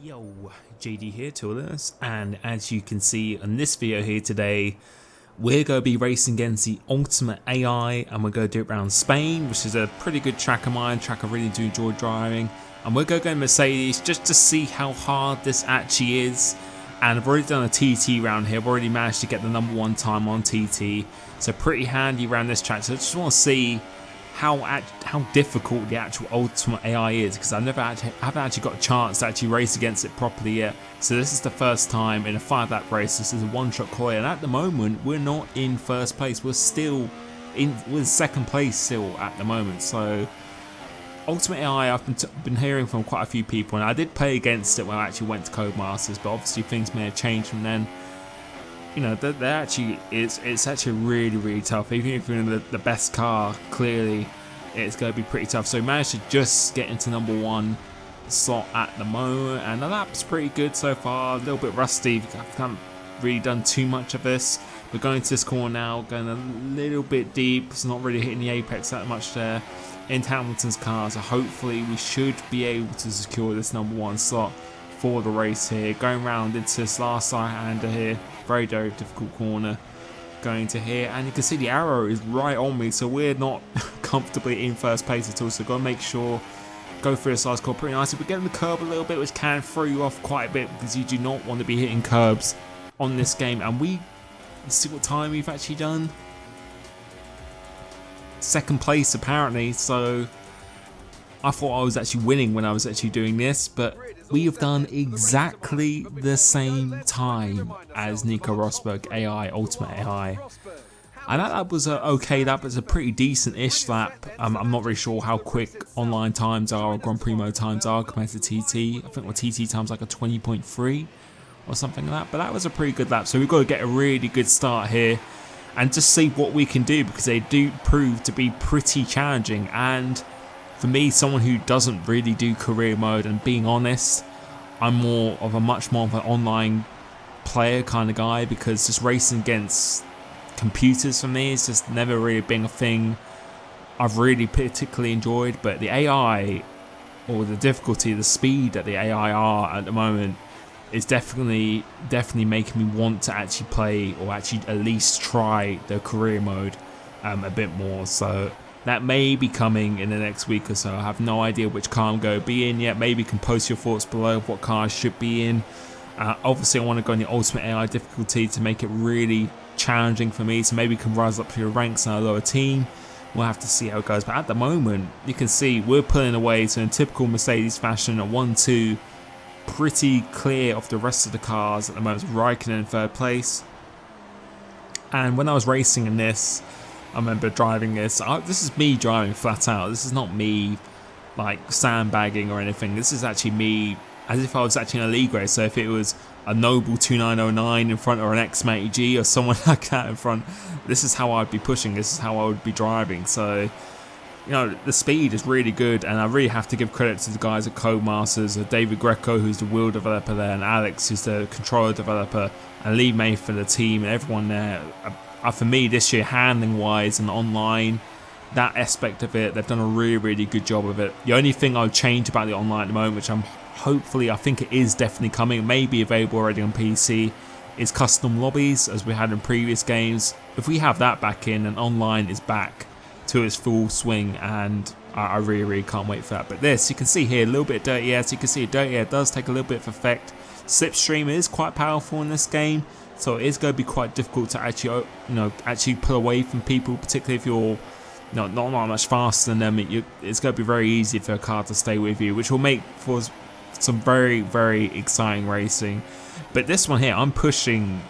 Yo, JD here, Toolers, and as you can see in this video here today, we're going to be racing against the Ultimate AI, and we're going to do it around Spain, which is a pretty good track of mine, track I really do enjoy driving, and we're going to go Mercedes just to see how hard this actually is. And I've already done a TT round here, I've already managed to get the #1 time on TT, so pretty handy around this track. So I just want to see how difficult the actual Ultimate AI is, because I haven't actually got a chance to actually race against it properly yet. So this is the first time in a 5-lap race. This is a one-shot quali, and at the moment we're not in first place. We're second place still at the moment. So Ultimate AI, I've been hearing from quite a few people, and I did play against it when I actually went to Codemasters, but obviously things may have changed from then. You know, it's actually really tough. Even if you're in the best car, clearly it's going to be pretty tough. So we managed to just get into #1 slot at the moment, and the lap's pretty good so far. A little bit rusty, I haven't really done too much of this. We're going to this corner now, going a little bit deep. It's not really hitting the apex that much there into Hamilton's car, so hopefully we should be able to secure this #1 slot for the race here. Going round into this last right-hander here, very difficult corner going to here, and you can see the arrow is right on me, so we're not comfortably in first place at all. So got to make sure, go through this last corner pretty nicely. We're getting the curb a little bit, which can throw you off quite a bit, because you do not want to be hitting curbs on this game. And let's see what time we've actually done. Second place apparently, so I thought I was actually winning when I was actually doing this, but we have done exactly the same time as Nico Rosberg AI, Ultimate AI. And that was okay, that was a pretty decent-ish lap. I'm not really sure how quick online times are or Grand Prix mode times are compared to TT. I think my TT time's like a 20.3 or something like that, but that was a pretty good lap. So we've got to get a really good start here and just see what we can do, because they do prove to be pretty challenging. And for me, someone who doesn't really do career mode, and being honest, I'm much more of an online player kind of guy, because just racing against computers for me is just never really been a thing I've really particularly enjoyed. But the AI, or the difficulty, the speed that the AI are at the moment, is definitely making me want to actually play, or actually at least try the career mode a bit more. So that may be coming in the next week or so. I have no idea which car I'm going to be in yet. Maybe you can post your thoughts below of what car I should be in. Obviously I want to go in the Ultimate AI difficulty to make it really challenging for me, so maybe you can rise up to your ranks in a lower team. We'll have to see how it goes, but at the moment you can see we're pulling away. So in typical Mercedes fashion, a 1-2, pretty clear of the rest of the cars at the moment. Raikkonen in third place. And when I was racing in this, I remember driving this. This is me driving flat out. This is not me like sandbagging or anything. This is actually me as if I was actually in a league race. So if it was a Noble 2909 in front, or an X80G or someone like that in front, this is how I'd be pushing. This is how I would be driving. So, you know, the speed is really good, and I really have to give credit to the guys at Codemasters, David Greco, who's the wheel developer there, and Alex, who's the controller developer, and Lee May for the team, and everyone there. For me this year, handling wise and online, that aspect of it, they've done a really good job of it. The only thing I would change about the online at the moment, which I think it is definitely coming, it may be available already on PC, is custom lobbies, as we had in previous games. If we have that back in, and online is back to its full swing, and I really can't wait for that. But this, you can see here, a little bit of dirty air. So you can see dirty air does take a little bit of effect. Slipstream is quite powerful in this game, so it is going to be quite difficult to actually pull away from people, particularly if you're not much faster than them. It's going to be very easy for a car to stay with you, which will make for some very exciting racing. But this one here, I'm pushing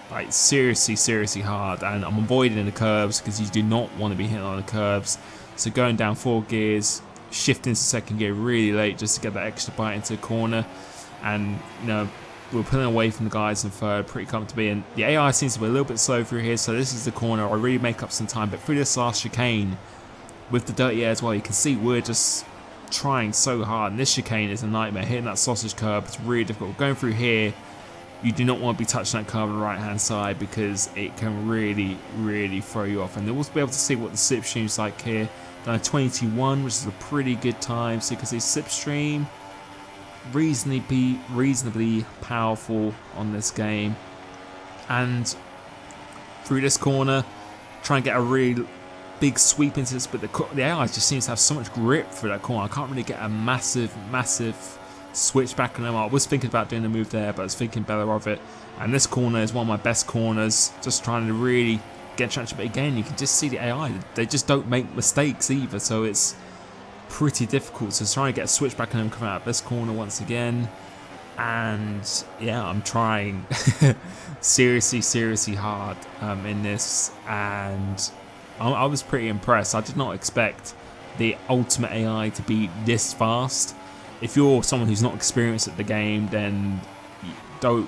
like seriously hard, and I'm avoiding the curbs, because you do not want to be hitting on the curbs. So going down 4 gears, shifting to second gear really late just to get that extra bite into the corner, and we're pulling away from the guys in third pretty comfortably. And the AI seems to be a little bit slow through here, so this is the corner I really make up some time. But through this last chicane with the dirty air as well, you can see we're just trying so hard, and this chicane is a nightmare. Hitting that sausage curb, it's really difficult. Going through here, you do not want to be touching that curb on the right hand side, because it can really throw you off. And you'll also be able to see what the slipstream's like here. Done a 22.1, which is a pretty good time. So you can see slipstream reasonably powerful on this game. And through this corner, try and get a really big sweep into this, but the AI just seems to have so much grip through that corner. I can't really get a massive switch back on them. I was thinking about doing a move there, but I was thinking better of it. And this corner is one of my best corners, just trying to really get traction. But again, you can just see the AI, they just don't make mistakes either, so it's pretty difficult. So trying to get a switch back on them coming out of this corner once again. And yeah, I'm trying seriously hard in this, and I was pretty impressed. I did not expect the ultimate AI to be this fast. If you're someone who's not experienced at the game, then don't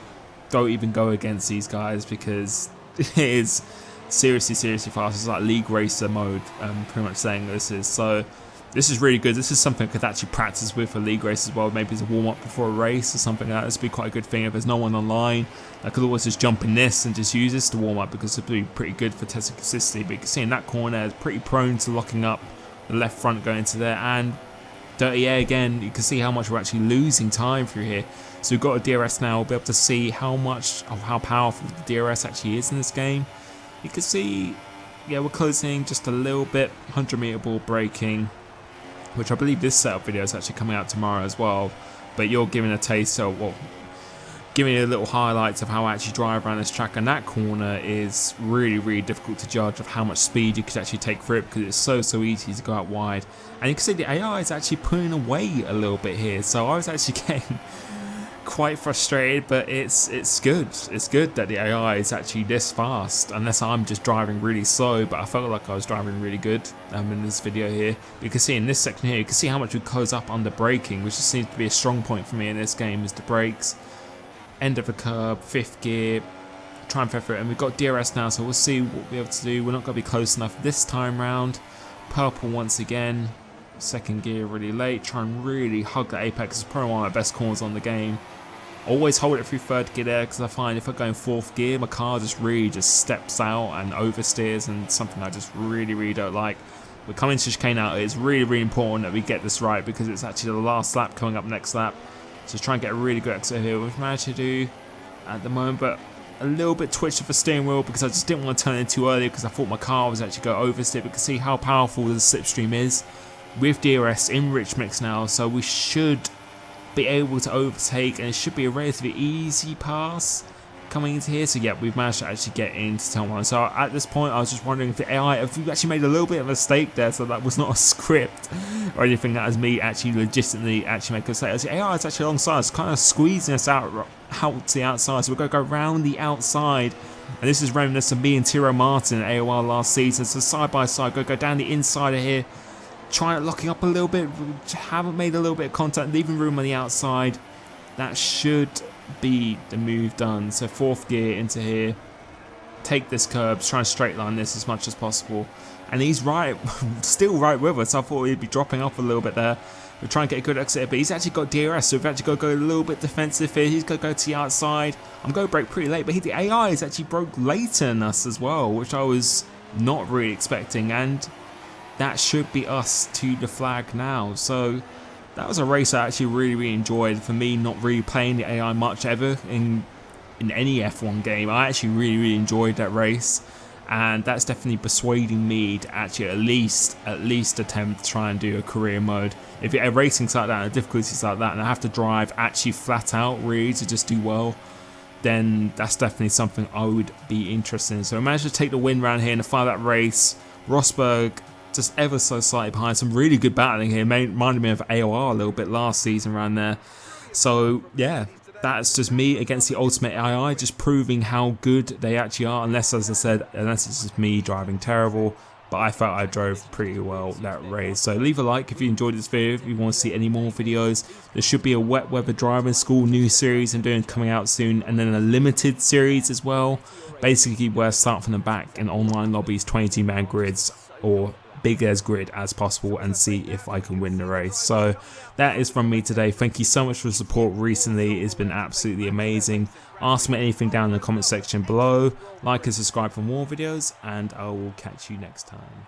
even go against these guys, because it is seriously fast. It's like League Racer mode, pretty much saying this is. So this is really good. This is something I could actually practice with for League Race as well. Maybe as a warm-up before a race or something like that. This would be quite a good thing. If there's no one online, I could always just jump in this and just use this to warm up, because it would be pretty good for testing consistency. But you can see in that corner, it's pretty prone to locking up the left front going to there. And Dirty Air again, you can see how much we're actually losing time through here. So we've got a DRS now. We'll be able to see how powerful the DRS actually is in this game. You can see, yeah, we're closing just a little bit. 100-meter ball braking, which I believe this setup video is actually coming out tomorrow as well. But you're giving a taste of, well, giving you a little highlights of how I actually drive around this track. And that corner is really difficult to judge of how much speed you could actually take through it, because it's so easy to go out wide. And you can see the AI is actually pulling away a little bit here. So I was actually getting quite frustrated, but it's good. It's good that the AI is actually this fast, unless I'm just driving really slow. But I felt like I was driving really good in this video here. You can see in this section here, you can see how much we close up under braking, which just seems to be a strong point for me in this game, is the brakes. End of a curb, 5th gear, try and feather it, and we've got DRS now, so we'll see what we'll be able to do. We're not going to be close enough this time round. Purple once again, 2nd gear really late, try and really hug the apex. It's probably one of my best corners on the game. Always hold it through 3rd gear there, because I find if I go in 4th gear, my car just steps out and oversteers, and something I just really don't like. We're coming to chicane out. It's really important that we get this right, because it's actually the last lap coming up next lap. So try and get a really good exit here, which we managed to do at the moment, but a little bit twitched of the steering wheel, because I just didn't want to turn it too early, because I thought my car was actually going to oversteer. But you can see how powerful the slipstream is with DRS in Rich Mix now, so we should be able to overtake, and it should be a relatively easy pass coming into here. So yeah, we've managed to actually get into turn 1. So at this point, I was just wondering if the AI, if we actually made a little bit of a mistake there, so that was not a script or anything, that was me actually legitimately actually making a mistake. The AI is actually alongside us, kind of squeezing us out to the outside. So we're going to go around the outside, and this is reminiscent of me and Tiro Martin at AOR last season. So side by side, go down the inside of here, trying locking up a little bit, haven't made a little bit of contact, leaving room on the outside. That should be the move done. So 4th gear into here, take this curb, try and straight line this as much as possible. And he's still right with us. I thought he'd be dropping off a little bit there. We're trying to get a good exit, but he's actually got DRS, so we've actually got to go a little bit defensive here. He's going to go to the outside. I'm going to brake pretty late, but the AI is actually broke later than us as well, which I was not really expecting. And that should be us to the flag now. So that was a race I actually really enjoyed. For me, not really playing the AI much ever in any F1 game, I actually really enjoyed that race, and that's definitely persuading me to actually at least attempt to try and do a career mode. If you're racing like that and difficulties like that, and I have to drive actually flat out really to just do well, then that's definitely something I would be interested in. So I managed to take the win round here in the final lap race. Rosberg just ever so slightly behind. Some really good battling here, reminded me of AOR a little bit last season around there. So yeah, that's just me against the ultimate AI, just proving how good they actually are, unless, as I said, unless it's just me driving terrible. But I felt I drove pretty well that race. So leave a like if you enjoyed this video, if you want to see any more videos. There should be a wet weather driving school new series I'm doing coming out soon, and then a limited series as well, basically where I start from the back in online lobbies, 22-man grids, or big as grid as possible, and see if I can win the race. So that is from me today. Thank you so much for the support recently. It's been absolutely amazing. Ask me anything down in the comment section below. Like and subscribe for more videos, and I will catch you next time.